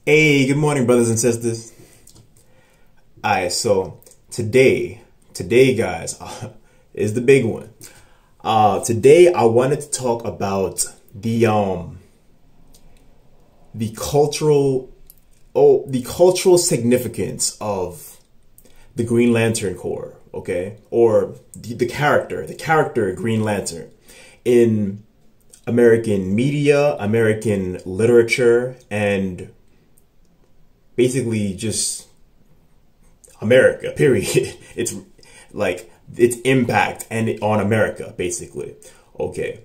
Hey, good morning, brothers and sisters. Alright, so today, guys, is the big one. Today I wanted to talk about the cultural significance of the Green Lantern Corps, okay? Or the character Green Lantern in American media, American literature, and basically just America, period. It's like its impact and on America, basically. Okay.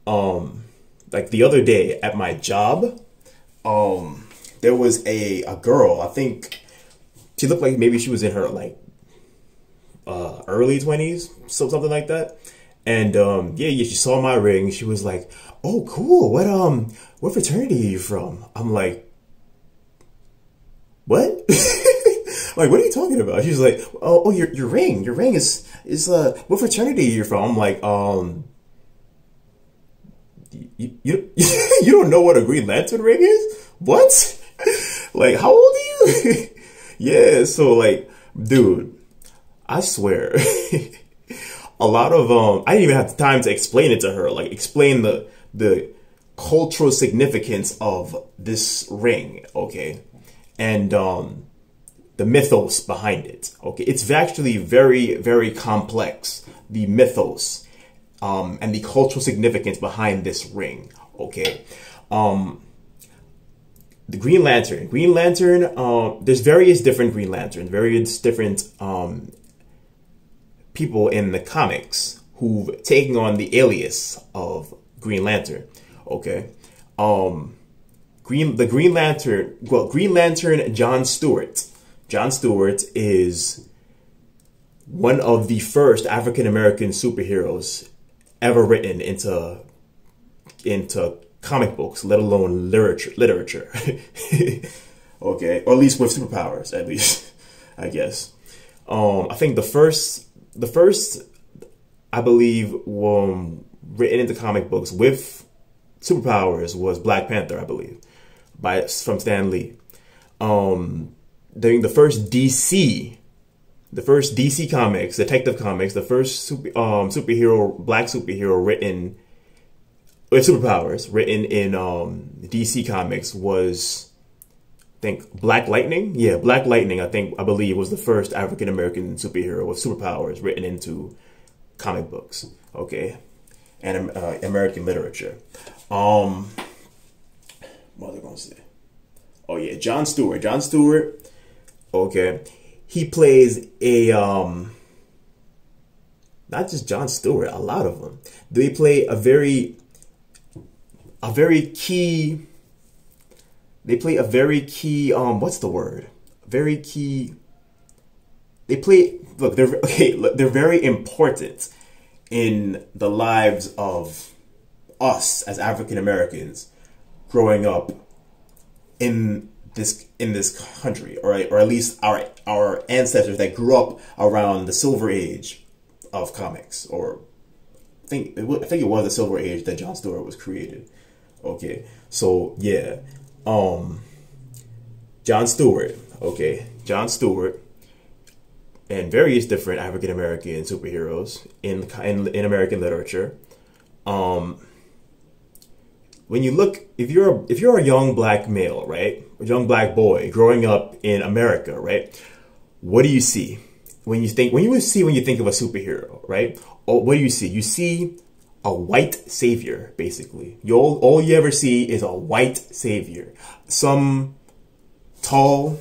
Like the other day at my job, there was a girl, I think she looked like maybe she was in her like early 20s, so something like that. And yeah, she saw my ring. She was like, "Oh, cool. What fraternity are you from?" I'm like, "What?" Like, what are you talking about? She's like, "Oh, your ring is what fraternity are you from?" I'm like, you you don't know what a Green Lantern ring is? What? Like, how old are you? Yeah, so like, dude, I swear, a lot of I didn't even have the time to explain it to her, like explain the cultural significance of this ring, okay, and the mythos behind it. Okay, it's actually very, very complex. The mythos and the cultural significance behind this ring. Okay, the Green Lantern. Green Lantern. There's various different Green Lanterns, various different people in the comics who've taken on the alias of Green Lantern. Okay, Green Lantern John Stewart. John Stewart is one of the first African American superheroes ever written into comic books, let alone literature. Okay, or at least with superpowers, at least, I guess. I think the first, I believe, written into comic books with superpowers was Black Panther, I believe, from Stan Lee. During the first DC comics, Detective Comics, the first black superhero written with superpowers written in DC Comics was, I think, Black Lightning. Yeah, Black Lightning, I believe, was the first African American superhero with superpowers written into comic books. Okay, and American literature. What was I going to say? Oh yeah, John Stewart. John Stewart. Okay, he plays a not just John Stewart, a lot of them. They play a very key. They play a very key. What's the word? Very key. They play. Look, they're very important in the lives of us as African Americans growing up in this country, or at least our ancestors that grew up around the Silver Age of comics, or I think it was the Silver Age that John Stewart was created. Okay, so yeah, John Stewart. Okay, John Stewart and various different African American superheroes in American literature. When you look, if you're a young black male, right, a young black boy growing up in America, right, what do you see when you think of a superhero, right? Or what do you see? You see a white savior, basically. All you ever see is a white savior, some tall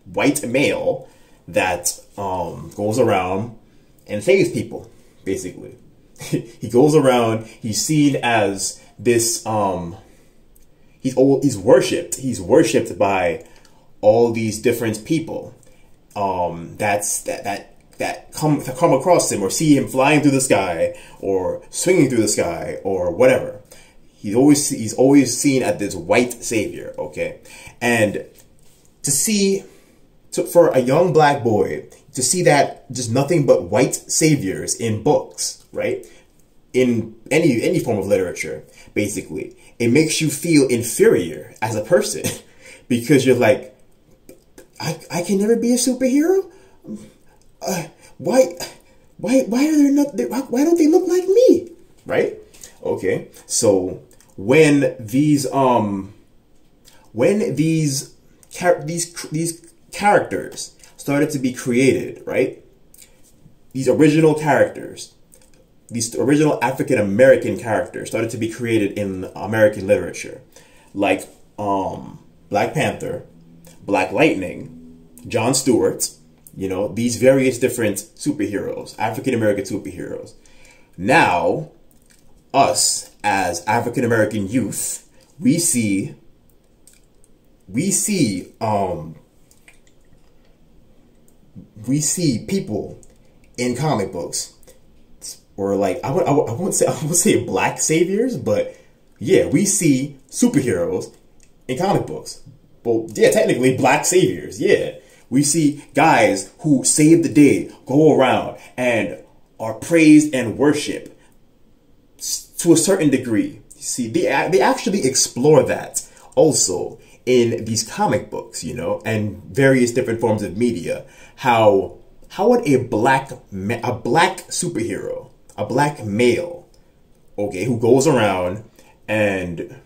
white male that goes around and saves people, basically. He goes around, he's seen as this, he's worshipped by all these different people that come across him or see him flying through the sky or swinging through the sky or whatever. He's always seen as this white savior, okay? And for a young black boy to see that just nothing but white saviors in books, right? in any form of literature, basically. It makes you feel inferior as a person because you're like, I can never be a superhero? Why are there not, why don't they look like me? Right? Okay. So when these characters started to be created, right? These original characters, these original African American characters started to be created in American literature, like Black Panther, Black Lightning, John Stewart, you know, these various different superheroes, African American superheroes. Now, us as African American youth, we see people in comic books, or like I won't say black saviors, but yeah, we see superheroes in comic books. Well, yeah, technically black saviors. Yeah, we see guys who save the day, go around and are praised and worshipped to a certain degree. You see, they actually explore that also in these comic books, you know, and various different forms of media. How would a black superhero, a black male, okay, who goes around and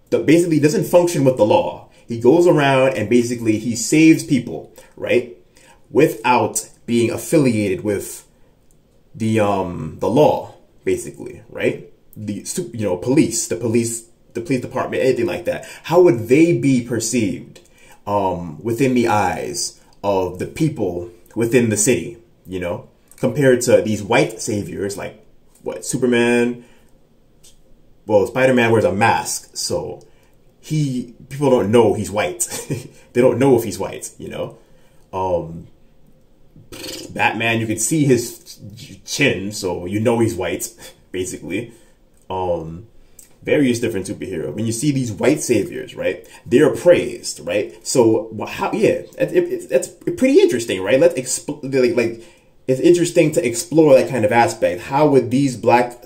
basically doesn't function with the law. He goes around and basically he saves people, right, without being affiliated with the law, basically, right? The police department, anything like that. How would they be perceived within the eyes of the people within the city, you know, compared to these white saviors like what, Superman? Well, Spider-Man wears a mask, so people don't know he's white. They don't know if he's white, you know. Batman, you can see his chin, so you know he's white, basically. Various different superheroes. When you see these white saviors, right, they're praised, right? So that's pretty interesting, right? It's interesting to explore that kind of aspect. How would these black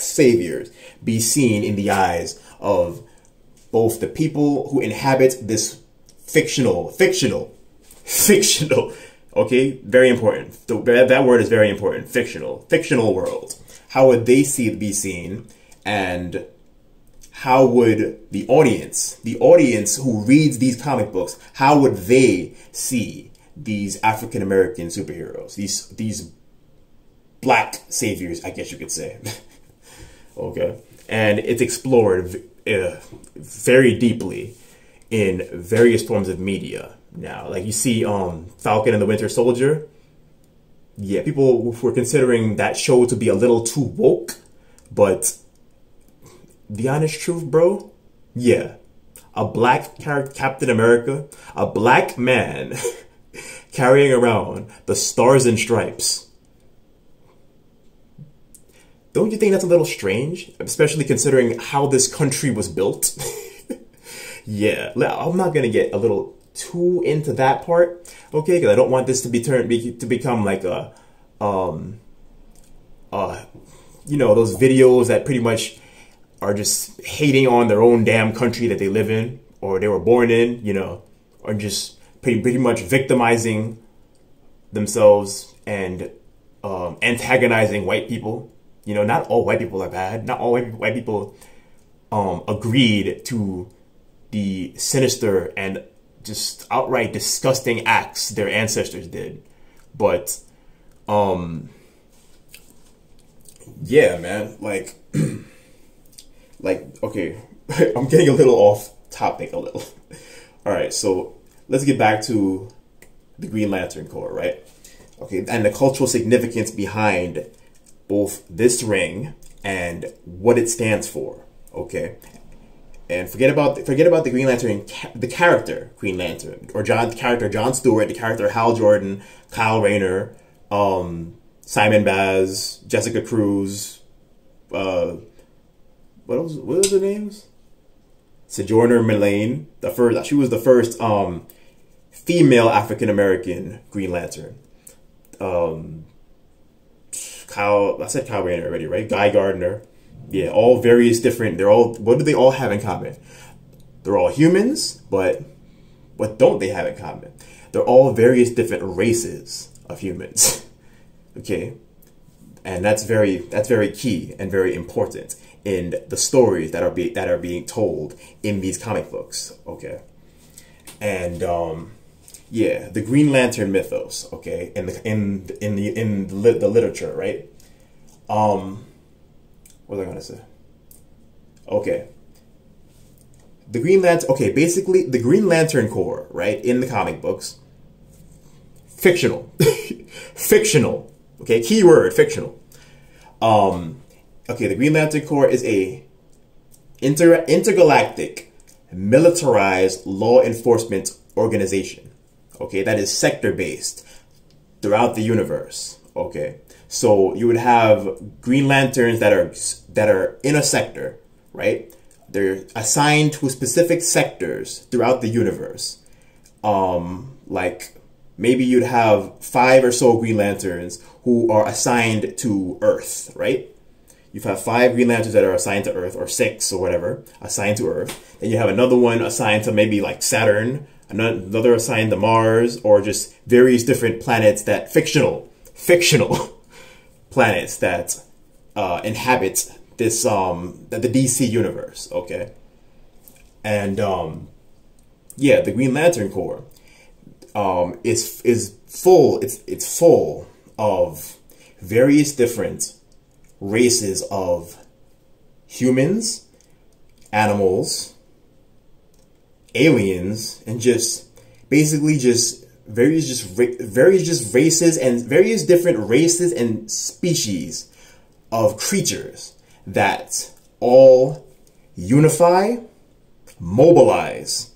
saviors be seen in the eyes of both the people who inhabit this fictional, okay, very important. That word is very important. Fictional world. How would they be seen, and how would the audience who reads these comic books, how would they see these African American superheroes, these black saviors, I guess you could say. Okay, and it's explored very deeply in various forms of media now. Like you see Falcon and the Winter Soldier. Yeah, people were considering that show to be a little too woke, but the honest truth, bro, yeah, a black Captain America, a black man carrying around the Stars and Stripes. Don't you think that's a little strange? Especially considering how this country was built. Yeah, I'm not gonna get a little too into that part, okay? Because I don't want this to become like a, you know, those videos that pretty much are just hating on their own damn country that they live in or they were born in, you know, or just pretty much victimizing themselves and antagonizing white people. You know, not all white people are bad. Not all white people agreed to the sinister and just outright disgusting acts their ancestors did. But yeah, man, like okay, I'm getting a little off topic a little. All right, so let's get back to the Green Lantern Corps, right? Okay, and the cultural significance behind both this ring and what it stands for, okay? And forget about the Green Lantern, the character Green Lantern, or John Stewart, the character Hal Jordan, Kyle Rayner, Simon Baz, Jessica Cruz, what was the names? Sojourner Millane, she was the first female African American Green Lantern. Kyle, I said Kyle Rayner already, right? Guy Gardner. Yeah, all various different, what do they all have in common? They're all humans, but what don't they have in common? They're all various different races of humans. Okay? And that's very key and very important in the stories that are being told in these comic books. Okay? And yeah, the Green Lantern mythos, okay, in the literature, right? What was I gonna say? Okay. The Green Lantern, okay, basically the Green Lantern Corps, right, in the comic books, fictional. Fictional. Okay, keyword, fictional. Okay, the Green Lantern Corps is a intergalactic militarized law enforcement organization. Okay, that is sector-based throughout the universe. Okay, so you would have Green Lanterns that are in a sector, right? They're assigned to specific sectors throughout the universe. Like maybe you'd have 5 or so Green Lanterns who are assigned to Earth, right? You have 5 Green Lanterns that are assigned to Earth, or 6 or whatever, assigned to Earth. Then you have another one assigned to maybe like Saturn, another assigned to Mars, or just various different planets that fictional planets that inhabit this the DC universe. Okay, and yeah, the Green Lantern Corps is full. It's full of various different races of humans, animals, aliens, and just basically just various races and various different races and species of creatures that all unify, mobilize,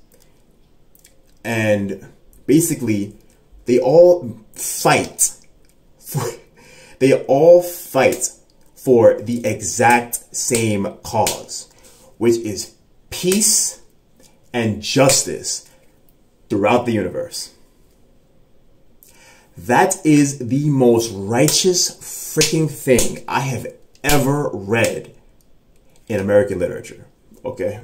and basically they all fight for the exact same cause, which is peace and justice throughout the universe. That is the most righteous freaking thing I have ever read in American literature. Okay?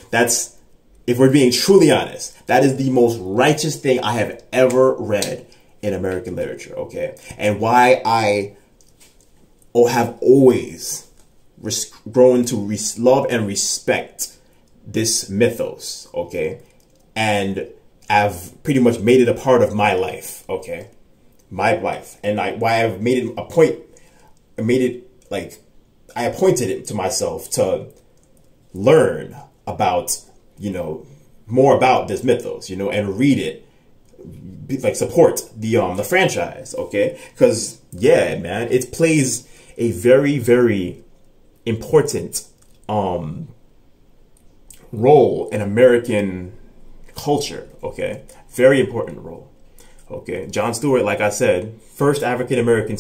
That's, if we're being truly honest, that is the most righteous thing I have ever read in American literature. Okay? And why I have always grown to love and respect this mythos, okay? And I've pretty much made it a part of my life, okay? My life. And why I've made it a point, I appointed it to myself to learn about, you know, more about this mythos, you know, and read it, like support the franchise, okay? Because, yeah, man, it plays a very, very important role in American culture, okay? Very important role, okay? John Stewart, like I said, one of the first African-American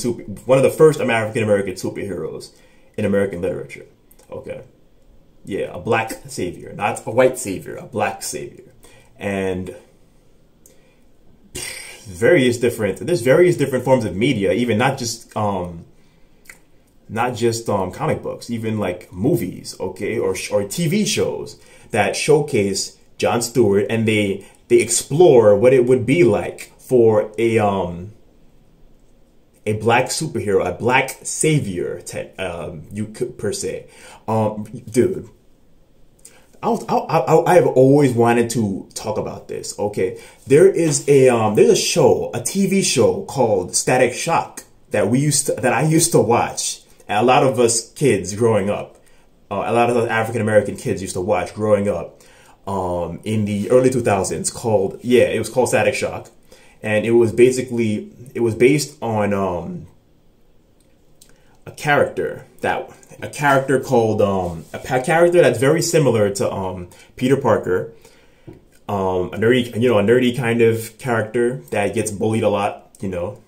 superheroes in American literature, okay? Yeah, a black savior, not a white savior, a black savior. And there's various different forms of media, even not just comic books, even like movies, okay, or TV shows that showcase John Stewart, and they explore what it would be like for a black superhero, a black savior, you could per se, dude. I have always wanted to talk about this. Okay, there's a show, a TV show called Static Shock that I used to watch. And a lot of us kids growing up, a lot of us African American kids used to watch growing up in the early 2000s. It was called Static Shock, and it was based on a character that's very similar to Peter Parker, a nerdy kind of character that gets bullied a lot, you know.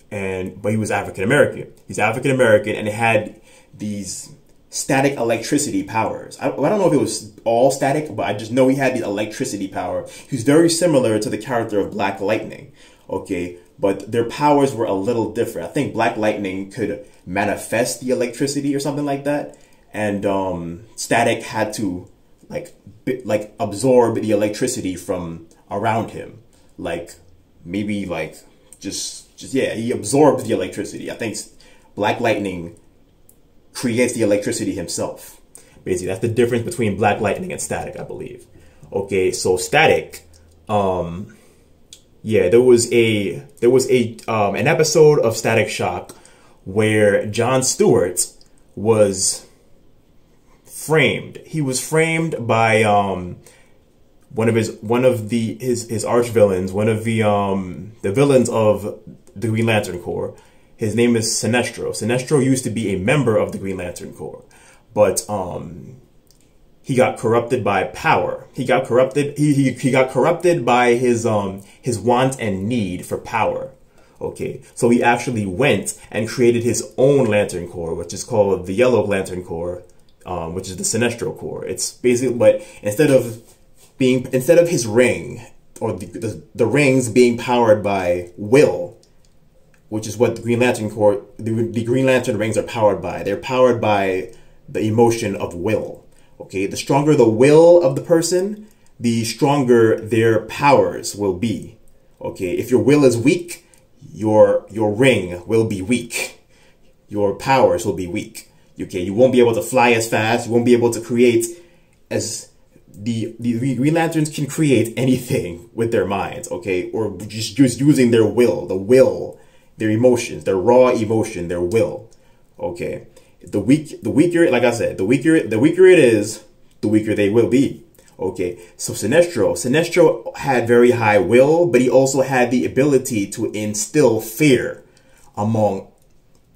But he was African American. He's African American, and it had these static electricity powers. I don't know if it was all static, but I just know he had the electricity power. He was very similar to the character of Black Lightning. Okay, but their powers were a little different. I think Black Lightning could manifest the electricity or something like that, and Static had to like absorb the electricity from around him, like maybe like just yeah, he absorbs the electricity. I think Black Lightning creates the electricity himself. Basically, that's the difference between Black Lightning and Static, I believe. Okay, so Static, yeah, there was an episode of Static Shock where Jon Stewart was framed. He was framed by one of his arch villains, one of the villains of the Green Lantern Corps. His name is Sinestro. Sinestro used to be a member of the Green Lantern Corps, but he got corrupted by power. He got corrupted. He got corrupted by his want and need for power. Okay, so he actually went and created his own Lantern Corps, which is called the Yellow Lantern Corps, which is the Sinestro Corps. It's basically, but instead of his ring or the rings being powered by will, which is what the Green Lantern Corps, the Green Lantern rings are powered by. They're powered by the emotion of will. Okay, the stronger the will of the person, the stronger their powers will be. Okay, if your will is weak, your ring will be weak. Your powers will be weak. Okay, you won't be able to fly as fast. You won't be able to create as the Green Lanterns can create anything with their minds. Okay, or just using their will, their emotions, their raw emotion, their will. Okay, the weaker, like I said, the weaker it is, the weaker they will be. Okay, so Sinestro had very high will, but he also had the ability to instill fear among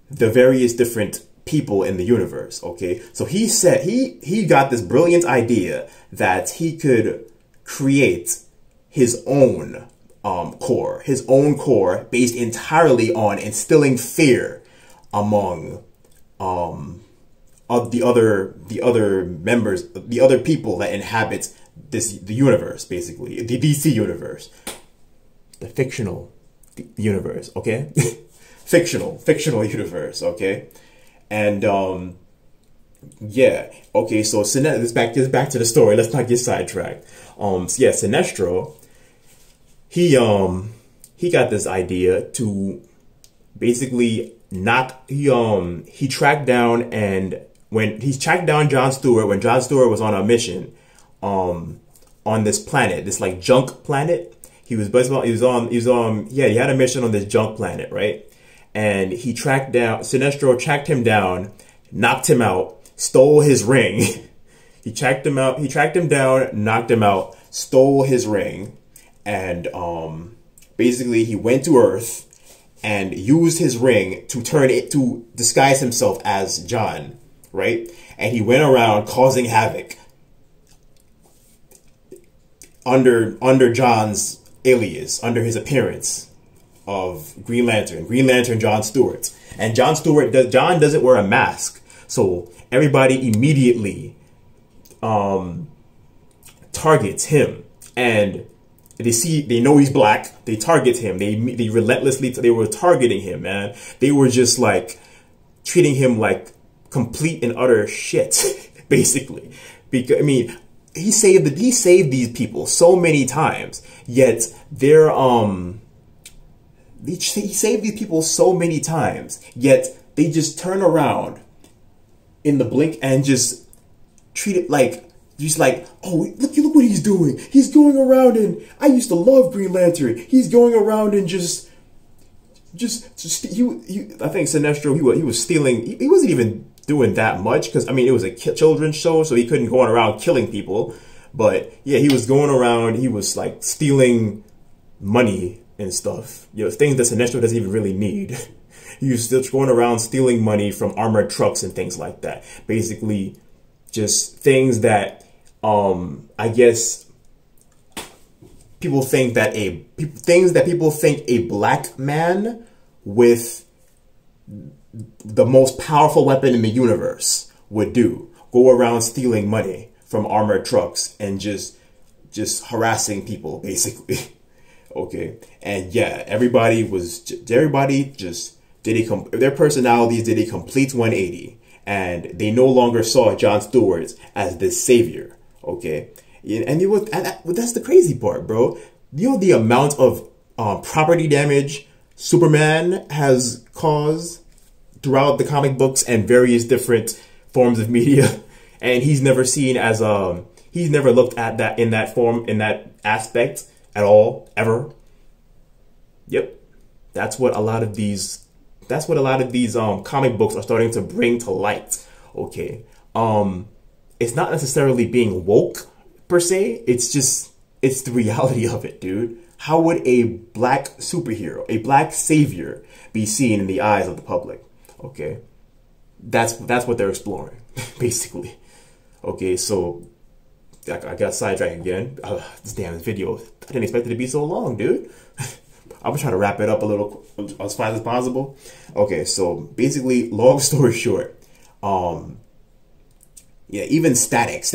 the various different people in the universe. Okay, so he said he got this brilliant idea that he could create his own core based entirely on instilling fear among of the other members, the other people that inhabit the universe, basically the DC universe, the fictional universe. Okay, fictional universe. Okay, and yeah. Okay, so let's back to the story. Let's not get sidetracked. So yeah, Sinestro, he got this idea to basically he tracked down, and when he tracked down Jon Stewart, when Jon Stewart was on a mission on this planet, this like junk planet. He had a mission on this junk planet, right? And Sinestro tracked him down, knocked him out, stole his ring. He tracked him down, knocked him out, stole his ring, and basically he went to Earth and used his ring to disguise himself as Jon, right? And he went around causing havoc under Jon's alias, under his appearance of Green Lantern Jon Stewart. And Jon doesn't wear a mask, so everybody immediately targets him, and they know he's black. They target him. They were targeting him, man. They were just like treating him like complete and utter shit, basically. Because I mean, he saved these people so many times, yet he saved these people so many times, yet they just turn around in the blink and just treat it like, oh, look what he's doing. He's going around, and I used to love Green Lantern. He's going around and just I think Sinestro, he was stealing. He wasn't even doing that much, because I mean it was a children's show, so he couldn't go around killing people. But yeah, he was going around. He was like stealing money and stuff. You know, things that Sinestro doesn't even really need. He was still going around stealing money from armored trucks and things like that. Basically, just things that I guess people think a black man with the most powerful weapon in the universe would do. Go around stealing money from armored trucks and just harassing people, basically. Okay, and yeah, everybody just did their personalities did a complete 180, and they no longer saw Jon Stewart as this savior. Okay, and that's the crazy part, bro. You know the amount of property damage Superman has caused throughout the comic books and various different forms of media, and he's never seen as he's never looked at that in that form, in that aspect at all, ever. Yep. That's what a lot of these comic books are starting to bring to light. Okay. It's not necessarily being woke per se, it's the reality of it, dude. How would a black superhero, a black savior, be seen in the eyes of the public? Okay. That's what they're exploring, basically. Okay, so I got sidetracked again. This damn video, I didn't expect it to be so long, dude. I'm trying to wrap it up a little as fast as possible. Okay, so basically, long story short, yeah, even Static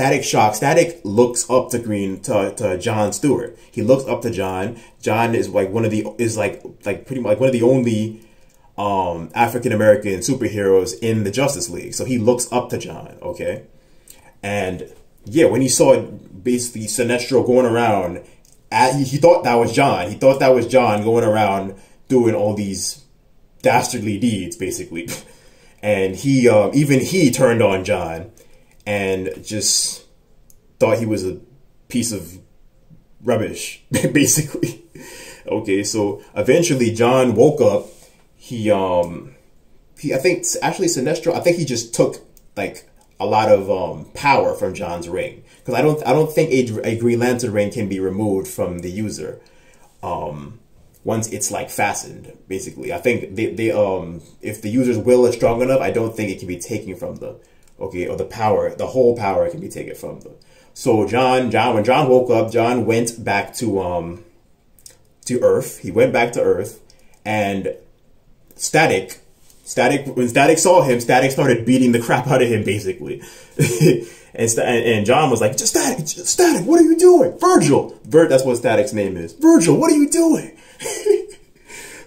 looks up to Jon Stewart. He looks up to Jon. Jon is like pretty much one of the only African American superheroes in the Justice League. So he looks up to Jon. Okay, and yeah, when he saw basically Sinestro going around, he thought that was Jon. He thought that was Jon going around doing all these dastardly deeds, basically. And even he turned on Jon and just thought he was a piece of rubbish, basically. Okay, so eventually Jon woke up. I think actually Sinestro, I think he just took like a lot of power from Jon's ring, because I don't think a Green Lantern ring can be removed from the user once it's like fastened. Basically, I think they if the user's will is strong enough, I don't think it can be taken from the or the whole power can be taken from them. So when Jon woke up, Jon went back to Earth. He went back to Earth, and when Static saw him, Static started beating the crap out of him, basically. and Jon was like, Static, what are you doing? Virgil, that's what Static's name is. Virgil, what are you doing?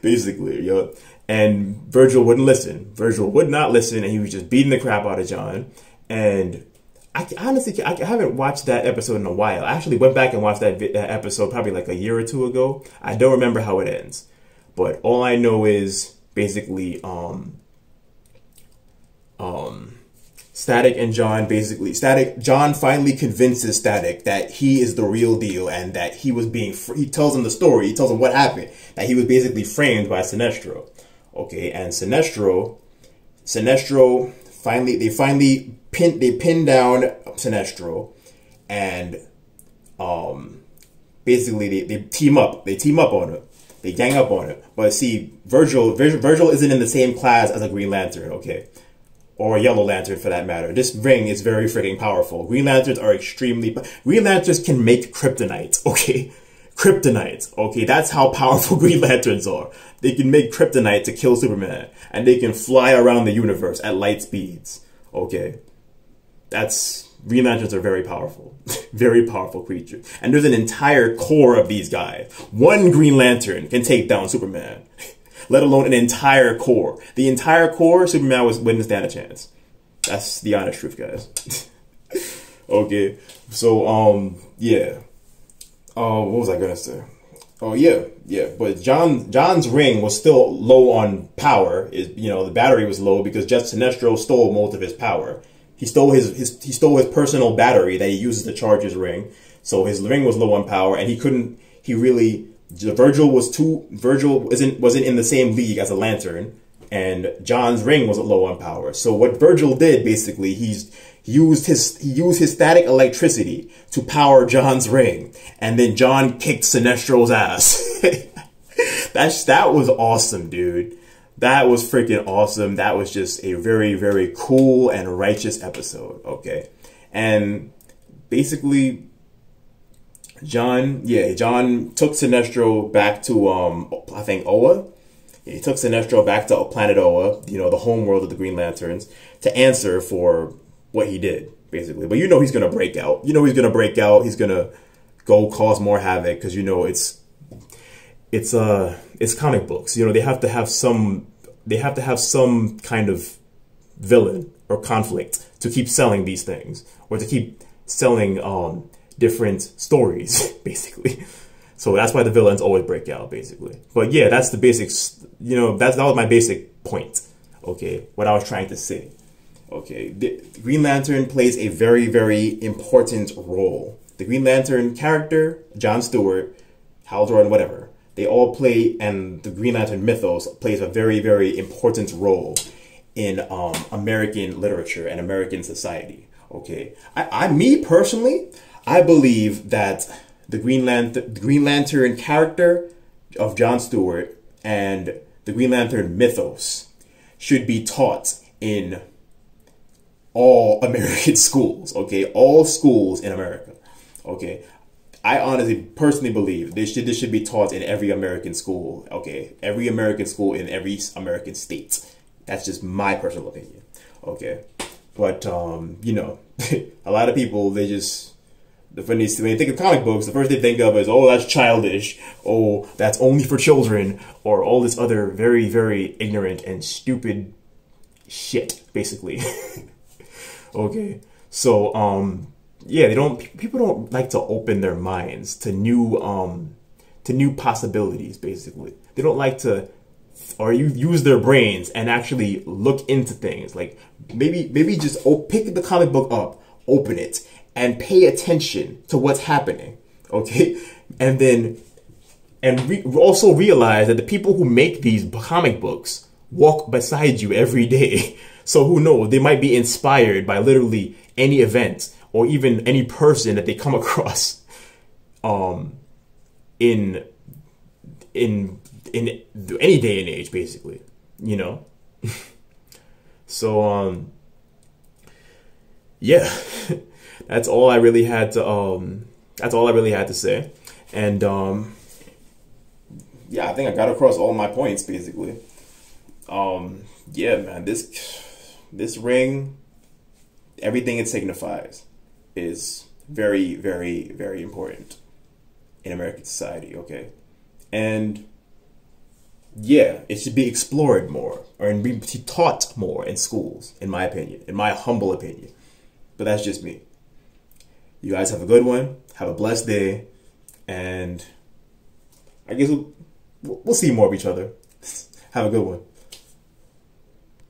Basically, yo. And Virgil wouldn't listen. Virgil would not listen, and he was just beating the crap out of Jon. And I haven't watched that episode in a while. I actually went back and watched that episode probably like a year or two ago. I don't remember how it ends, but all I know is basically Static and Jon Jon finally convinces Static that he is the real deal, and that he was he tells him the story, he tells him what happened, that he was basically framed by Sinestro. Okay, and Sinestro finally pin down Sinestro, and basically they team up on him. They gang up on it. But see, Virgil isn't in the same class as a Green Lantern, okay? Or a Yellow Lantern, for that matter. This ring is very freaking powerful. Green Lanterns can make kryptonite, okay? Kryptonite, okay? That's how powerful Green Lanterns are. They can make kryptonite to kill Superman. And they can fly around the universe at light speeds, okay? Green Lanterns are very powerful. Very powerful creatures. And there's an entire core of these guys. One Green Lantern can take down Superman. Let alone an entire core. The entire core, Superman wouldn't stand a chance. That's the honest truth, guys. Okay. So, yeah. What was I gonna say? Oh, yeah. But Jon's ring was still low on power. The battery was low because Jeff Sinestro stole most of his power. He stole his personal battery that he uses to charge his ring. So his ring was low on power, and Virgil wasn't in the same league as a Lantern, and Jon's ring was low on power. So what Virgil did, basically, he used his static electricity to power Jon's ring, and then Jon kicked Sinestro's ass. That was awesome, dude. That was freaking awesome. That was just a very, very cool and righteous episode. Okay. And basically, Jon took Sinestro back to, I think, Oa. He took Sinestro back to planet Oa, the home world of the Green Lanterns, to answer for what he did, basically. But he's going to break out. He's going to break out. He's going to go cause more havoc, because, it's comic books. You know, they have to have some kind of villain or conflict to keep selling these things, or to keep selling different stories, basically. So that's why the villains always break out, basically. But yeah, that's the basics. You know, that was my basic point. Okay, what I was trying to say. Okay, the Green Lantern plays a very, very important role. The Green Lantern character, John Stewart, Hal Jordan, whatever, they all play, and the Green Lantern mythos plays a very, very important role in American literature and American society. Okay, me personally, I believe that the Green Lantern character of John Stewart and the Green Lantern mythos should be taught in all American schools. Okay, all schools in America. Okay, I honestly, personally believe this should be taught in every American school. Okay, every American school in every American state. That's just my personal opinion. Okay, but you know, a lot of people, they just, when they think of comic books, the first they think of is, oh, that's childish, oh, that's only for children, or all this other very, very ignorant and stupid shit, basically. Okay, so yeah, people don't like to open their minds to new possibilities, basically. They don't like to, or use their brains and actually look into things. Like maybe just pick the comic book up, open it, and pay attention to what's happening. Okay, and then also realize that the people who make these comic books walk beside you every day. So who knows? They might be inspired by literally any event or even any person that they come across in any day and age, basically, you know. So yeah, that's all I really had to say. And yeah, I think I got across all my points, basically. Yeah, man, this ring, everything it signifies is very, very, very important in American society. Okay, and yeah, it should be explored more, or be taught more in schools, in my opinion, in my humble opinion. But that's just me. You guys have a good one. Have a blessed day. And I guess we'll see more of each other. Have a good one.